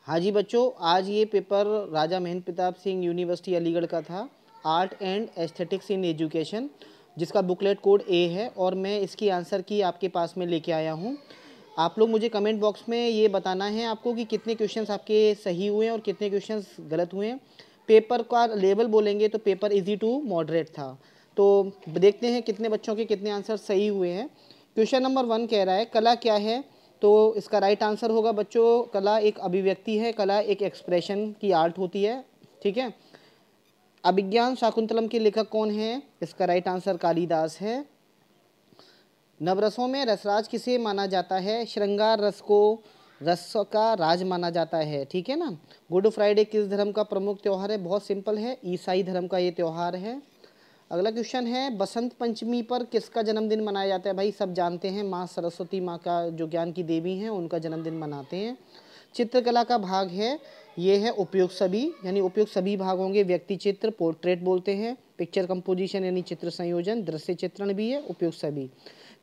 हाँ जी बच्चों, आज ये पेपर राजा महेंद्र प्रताप सिंह यूनिवर्सिटी अलीगढ़ का था, art and aesthetics in education, जिसका बुकलेट कोड ए है और मैं इसकी आंसर की आपके पास में लेके आया हूँ। आप लोग मुझे कमेंट बॉक्स में ये बताना है आपको कि कितने क्वेश्चंस आपके सही हुए हैं और कितने क्वेश्चंस गलत हुए हैं। पेपर का लेवल बोलेंगे तो पेपर इजी टू मॉडरेट था। तो देखते हैं कितने बच्चों के कितने आंसर सही हुए हैं। क्वेश्चन नंबर 1 कह रहा है कला क्या है, तो इसका राइट आंसर होगा बच्चों कला एक अभिव्यक्ति है, कला एक एक्सप्रेशन की आर्ट होती है। ठीक है। अभिज्ञान शाकुंतलम के लेखक कौन है, इसका राइट आंसर कालिदास है। नवरसों में रसराज किसे माना जाता है, श्रृंगार रस को रस का राज माना जाता है। ठीक है ना। गुड फ्राइडे किस धर्म का प्रमुख त्यौहार है, बहुत सिंपल है, ईसाई धर्म का ये त्यौहार है। अगला क्वेश्चन है बसंत पंचमी पर किसका जन्मदिन मनाया जाता है, भाई सब जानते हैं माँ सरस्वती, माँ का जो ज्ञान की देवी हैं उनका जन्मदिन मनाते हैं। चित्रकला का भाग है ये है उपयुक्त सभी, यानी उपयुक्त सभी भाग होंगे, व्यक्ति चित्र पोर्ट्रेट बोलते हैं, पिक्चर कंपोजिशन यानी चित्र संयोजन, दृश्य चित्रण भी है, उपयुक्त सभी।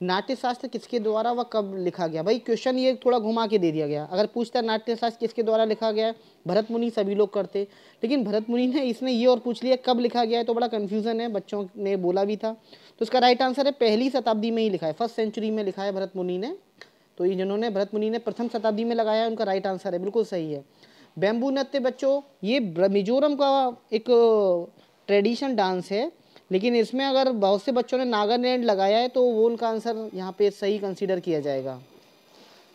नाट्य शास्त्र किसके द्वारा व कब लिखा गया, भाई क्वेश्चन ये थोड़ा घुमा के दे दिया गया। अगर पूछता नाट्य शास्त्र किसके द्वारा लिखा गया है, भरत मुनि सभी लोग करते, लेकिन भरत मुनि ने इसने ये और पूछ लिया कब लिखा गया है, तो बड़ा कन्फ्यूजन है, बच्चों ने बोला भी था। तो इसका राइट आंसर है पहली शताब्दी में ही लिखा है, फर्स्ट सेंचुरी में लिखा है भरत मुनि ने। तो ये जिन्होंने भरत मुनि ने प्रथम शताब्दी में लगाया है उनका राइट आंसर है, बिल्कुल सही है। बैम्बू नृत्य बच्चों ये मिजोरम का एक ट्रेडिशन डांस है, लेकिन इसमें अगर बहुत से बच्चों ने नागालैंड लगाया है तो वो उनका आंसर यहाँ पे सही कंसीडर किया जाएगा।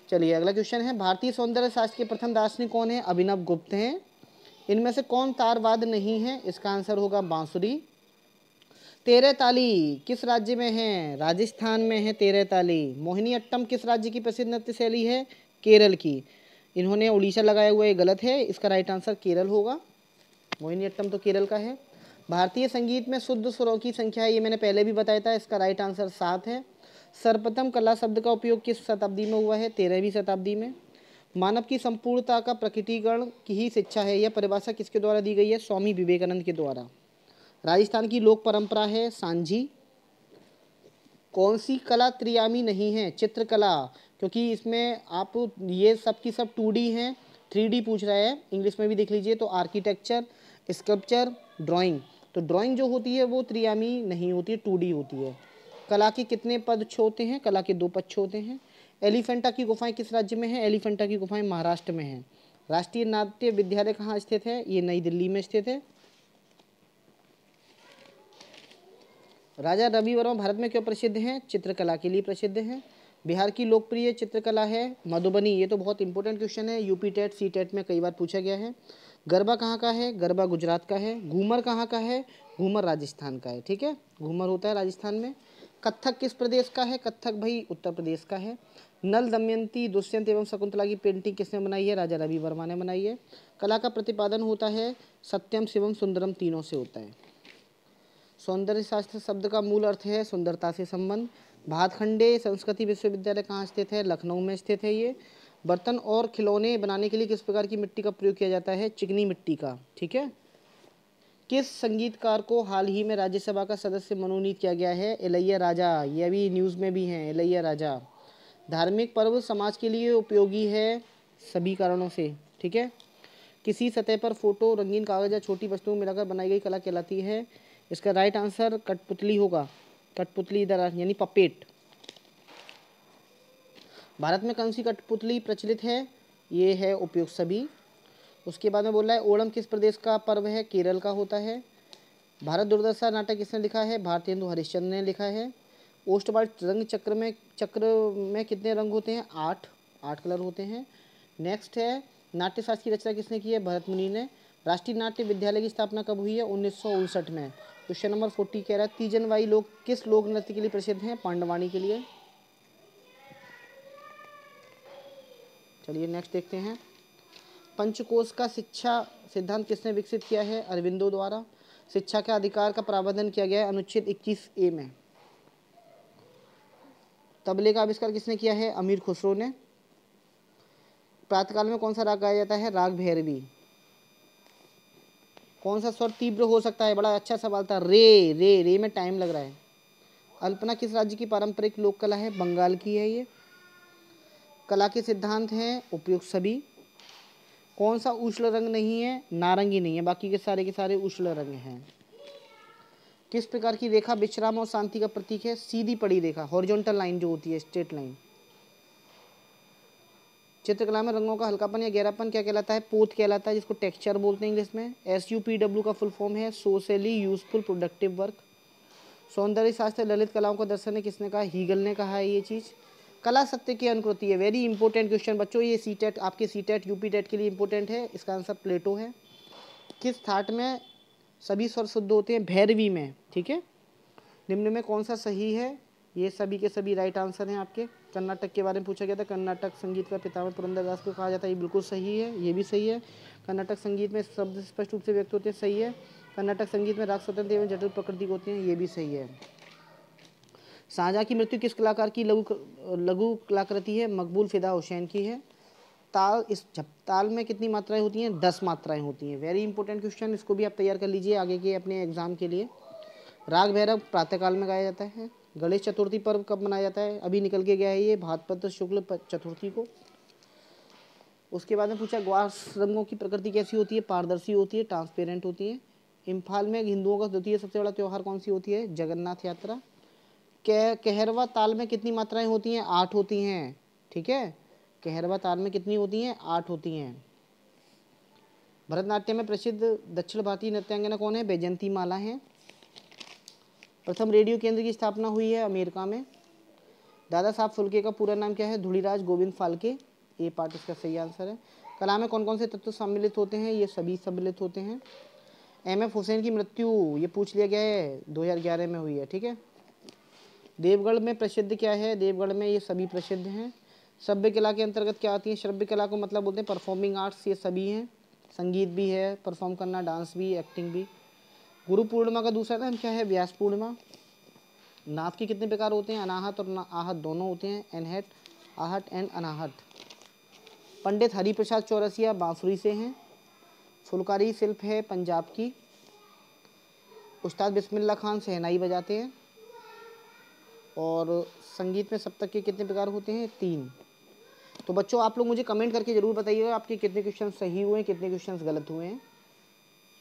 चलिए अगला क्वेश्चन है भारतीय सौंदर्य शास्त्र के प्रथम दार्शनिक कौन है, अभिनव गुप्त हैं। इनमें से कौन तारवाद नहीं है, इसका आंसर होगा बांसुरी। तेरह ताली किस राज्य में है, राजस्थान में है तेरह ताली। मोहिनी अट्टम किस राज्य की प्रसिद्ध नृत्य शैली है, केरल की। इन्होंने उड़ीसा लगाया हुआ है, गलत है, इसका राइट आंसर केरल होगा, मोहिनी अट्टम तो केरल का है। भारतीय संगीत में शुद्ध स्वरों की संख्या है, ये मैंने पहले भी बताया था, इसका राइट आंसर 7 है। सर्वप्रथम कला शब्द का उपयोग किस शताब्दी में हुआ है, 13वीं शताब्दी में। मानव की संपूर्णता का प्रकटीकरण की ही शिक्षा है, यह परिभाषा किसके द्वारा दी गई है, स्वामी विवेकानंद के द्वारा। राजस्थान की लोक परंपरा है सांझी। कौन सी कला त्रियामी नहीं है, चित्रकला, क्योंकि इसमें आप ये सब की सब 2D हैं, 3D पूछ रहा है, इंग्लिश में भी देख लीजिए तो आर्किटेक्चर, स्कल्पचर, ड्राइंग। तो ड्राइंग जो होती है वो त्रियामी नहीं होती है, 2D होती है। कला के कितने पक्ष होते हैं, कला के 2 पक्ष होते हैं। एलिफेंटा की गुफाएं किस राज्य में है, एलिफेंटा की गुफाएं महाराष्ट्र में हैं। राष्ट्रीय नाट्य विद्यालय कहाँ स्थित है, ये नई दिल्ली में स्थित है। राजा रवि वर्मा भारत में क्यों प्रसिद्ध हैं, चित्रकला के लिए प्रसिद्ध हैं। बिहार की लोकप्रिय चित्रकला है मधुबनी, ये तो बहुत इंपॉर्टेंट क्वेश्चन है, यूपी टेट सी टेट में कई बार पूछा गया है। गरबा कहाँ का है, गरबा गुजरात का है। घूमर कहाँ का है, घूमर राजस्थान का है। ठीक है, घूमर होता है राजस्थान में। कत्थक किस प्रदेश का है, कत्थक भाई उत्तर प्रदेश का है। नल दमयंती दुष्यंत एवं शकुंतला की पेंटिंग किसने बनाई है, राजा रवि वर्मा ने बनाई है। कला का प्रतिपादन होता है सत्यम शिवम सुंदरम तीनों से होता है। सौंदर्य शास्त्र शब्द का मूल अर्थ है सुंदरता से संबंध। भातखंडे संस्कृति विश्वविद्यालय कहाँ स्थित है, लखनऊ में स्थित है ये। बर्तन और खिलौने बनाने के लिए किस प्रकार की मिट्टी का प्रयोग किया जाता है, चिकनी मिट्टी का। ठीक है। किस संगीतकार को हाल ही में राज्यसभा का सदस्य मनोनीत किया गया है, इलैया राजा, ये अभी न्यूज़ में भी हैं इलैया राजा। धार्मिक पर्व समाज के लिए उपयोगी है सभी कारणों से। ठीक है। किसी सतह पर फोटो रंगीन कागज या छोटी वस्तुओं मिलाकर बनाई गई कला कहलाती है, इसका राइट आंसर कठपुतली होगा, कठपुतली दरार यानी पपेट। भारत में कौन सी कठपुतली प्रचलित है, ये है उपयुक्त सभी। उसके बाद में बोल रहा है ओणम किस प्रदेश का पर्व है, केरल का होता है। भारत दुर्दशा नाटक किसने लिखा है, भारतेंदु हरिश्चंद्र ने लिखा है। ओस्टवाइट रंग चक्र में कितने रंग होते हैं, 8 8 कलर होते हैं। नेक्स्ट है नाट्यशास्त्र की रचना किसने की है, भरत मुनि ने। राष्ट्रीय नाट्य विद्यालय की स्थापना कब हुई है, 1959 में। क्वेश्चन नंबर 40 कह रहा है तीजनवाई लोग किस लोक नृत्य के लिए प्रसिद्ध हैं, पांडवानी के लिए। चलिए नेक्स्ट देखते हैं। पंचकोश का शिक्षा सिद्धांत किसने विकसित किया है, अरविंदो द्वारा। शिक्षा के अधिकार का प्रावधान किया गया है अनुच्छेद 21A में। तबले का आविष्कार किसने किया है, अमीर खुसरो ने। प्रातःकाल में कौन सा राग गाया जाता है, राग भैरवी। कौन सा स्वर तीव्र हो सकता है, बड़ा अच्छा सवाल था, रे रे रे में टाइम लग रहा है। अल्पना किस राज्य की पारंपरिक लोक कला है, बंगाल की है ये। कला के सिद्धांत हैं उपयुक्त सभी। कौन सा उष्ण रंग नहीं है? नारंगी नहीं है, बाकी के सारे उष्ण रंग हैं। किस प्रकार की रेखा विश्राम और शांति का प्रतीक है? सीधी पड़ी रेखा, हॉरिजॉन्टल लाइन जो होती है, स्ट्रेट लाइन। चित्रकला में रंगों का हल्कापन या गहरापन क्या कहलाता है? पोत कहलाता है, जिसको टेक्सचर बोलते हैं इंग्लिश में। SUPW का फुल फॉर्म है सोशली यूजफुल प्रोडक्टिव वर्क। सौंदर्य शास्त्र ललित कलाओं का दर्शन है, किसने कहा? हीगल ने कहा है ये चीज़। कला सत्य की अनुकृति है, वेरी इंपॉर्टेंट क्वेश्चन बच्चों, ये सीटेट आपके सीटेट यूपी टेट के लिए इंपॉर्टेंट है। इसका आंसर प्लेटो है। किस थाट में सभी स्वर शुद्ध होते हैं? भैरवी में, ठीक है। निम्न में कौन सा सही है? ये सभी के सभी राइट आंसर हैं आपके। कर्नाटक के बारे में पूछा गया था, कर्नाटक संगीत का पितामह पुरंदरदास को कहा जाता है, ये बिल्कुल सही है, ये भी सही है। कर्नाटक संगीत में शब्द स्पष्ट रूप से व्यक्त होते हैं, सही है। कर्नाटक संगीत में राग स्वतंत्र एवं जटिल प्रकृति के होते हैं, ये भी सही है। शाहजहां की मृत्यु किस कलाकार की लघु कलाकृति है? मकबूल फिदा हुसैन की है। ताल में कितनी मात्राएं होती हैं? 10 मात्राएं होती हैं। वेरी इंपॉर्टेंट क्वेश्चन, इसको भी आप तैयार कर लीजिए आगे के अपने एग्जाम के लिए। राग भैरव प्रातःकाल में गाया जाता है। गणेश चतुर्थी पर्व कब मनाया जाता है? अभी निकल के गया है ये, भाद्रपद शुक्ल चतुर्थी को। उसके बाद में पूछा ग्वास रंगों की प्रकृति कैसी होती है? पारदर्शी होती है, ट्रांसपेरेंट होती है। इम्फाल में हिंदुओं का द्वितीय सबसे बड़ा त्यौहार कौन सी होती है? जगन्नाथ यात्रा। कहरवा ताल में कितनी मात्राएं होती हैं? 8 होती हैं, ठीक है। कहरवा ताल में कितनी होती हैं? 8 होती हैं। भरतनाट्यम में प्रसिद्ध दक्षिण भारतीय नृत्यांगना कौन है? बैजंती माला है। प्रथम रेडियो केंद्र की स्थापना हुई है अमेरिका में। दादा साहब फुल्के का पूरा नाम क्या है? धुड़ीराज गोविंद फाल्के। ये पार्ट इसका सही आंसर है। कला में कौन कौन से तत्व सम्मिलित होते हैं? ये सभी सम्मिलित होते हैं। MF हुसैन की मृत्यु ये पूछ लिया गया है, 2011 में हुई है, ठीक है। देवगढ़ में प्रसिद्ध क्या है? देवगढ़ में ये सभी प्रसिद्ध हैं। श्रव्य कला के अंतर्गत क्या आती है? श्रव्य कला को मतलब बोलते हैं परफॉर्मिंग आर्ट्स, ये सभी हैं। संगीत भी है, परफॉर्म करना, डांस भी, एक्टिंग भी। गुरु पूर्णिमा का दूसरा नाम क्या है? व्यास पूर्णिमा। नाथ के कितने प्रकार होते हैं? अनाहत और आहत दोनों होते हैं, एनहट, आहट एंड अनाहत। पंडित हरिप्रसाद चौरसिया बांसुरी से हैं। फुलकारी शिल्प है पंजाब की। उस्ताद बिस्मिल्लाह खान शहनाई बजाते हैं। और संगीत में सप्तक के कितने प्रकार होते हैं? 3। तो बच्चों आप लोग मुझे कमेंट करके ज़रूर बताइएगा आपके कितने क्वेश्चन सही हुए हैं, कितने क्वेश्चन गलत हुए हैं।